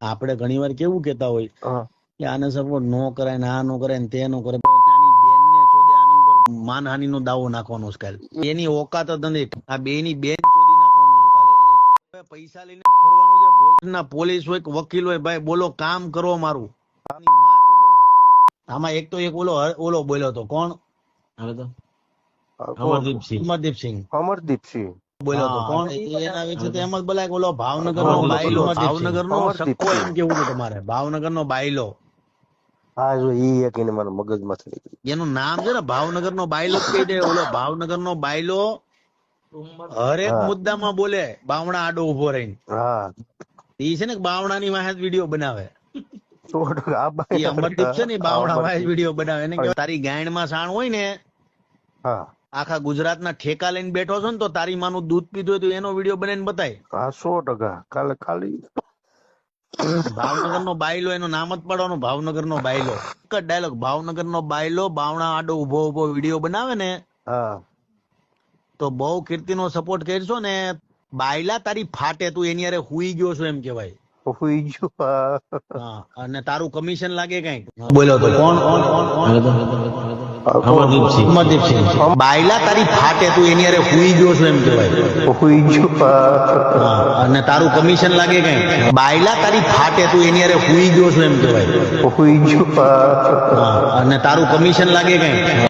આપણે ઘણી વાર કેવું કેતા હોય હા કે આને સપોર્ટ નો કરાય ને આ નો કરાય ને તે નો કરે, પોતાની બેનને ચોદે આની ઉપર માનહાનિનો દાવો નાખવાનો છે કાલે. એની ઓકાત જ નથી. આ બેની બેન ચોદી નાખવાનું છે કાલે જઈને. પૈસા લઈને ફરવાનું છે. ભોજના પોલીસ હોય કે વકીલ હોય, ભાઈ બોલો કામ કરો મારું. આની માં ચોદો હવે. આમાં એક તો એક ઓલો બોલ્યો તો કોણ હવે તો અમરદીપસિંહ અમરદીપસિંહ બોલ્યો તો કોણ એના વિશે તો એમ જ બોલાય કે ઓલો ભાવનગરનો બાયલો, ભાવનગરનો સક્કો એમ કેવું છે તમારે, ભાવનગરનો બાયલો. હા જો ઈ એક એને મારા મગજમાંથી નીકળી. એનું નામ છે ને ભાવનગરનો બાયલો જ કહી દે. ઓલો ભાવનગરનો બાયલો હરેક મુદ્દામાં બોલે, બાવણા આડો ઉભો રહીને. હા ઈ છે ને બાવણાની વાહે વિડીયો બનાવે. 100% આ ઈ અમરદીપ છે ને બાવણા વાહે અમરદીપ. વિડીયો બનાવે. એને કહેવાય તારી ગાયણમાં સાણ હોય ને, હા આખા ગુજરાતના ઠેકા લઈને બેઠો છો ને, તો તારી માનું દૂધ પીધું હોય તો એનો વિડીયો બનાવીને બતાય. હા 100% કાલે ખાલી ભાવનગરનો બાયલો, એનું નામ જ પાડવાનું, ભાવનગરનો બાયલો. એક જ ડાયલોગ, ભાવનગરનો બાયલો બાવણા આડો ઉભો ઉભો વિડીયો બનાવે ને, હા તો બહુ કીર્તિનો સપોર્ટ કરશો ને, બાયલા તારી ફાટે, તું એની હારે હુઈ ગયો છો એમ કહેવાય. હુઈ ગયો. હા, અને તારું કમિશન લાગે કઈક. બોલો તો કોણ? અમરદીપસિંહ. બાયલા તારી ફાટે, તું એની હારે હુઈ ગયો છો એમ કહેવાય. હુઈ ગયો. હા, અને તારું કમિશન લાગે કઈક. બાયલા તારી ફાટે, તું એની હારે હુઈ ગયો છો એમ કહેવાય. હુઈ ગયો. હા, અને તારું કમિશન લાગે કઈક.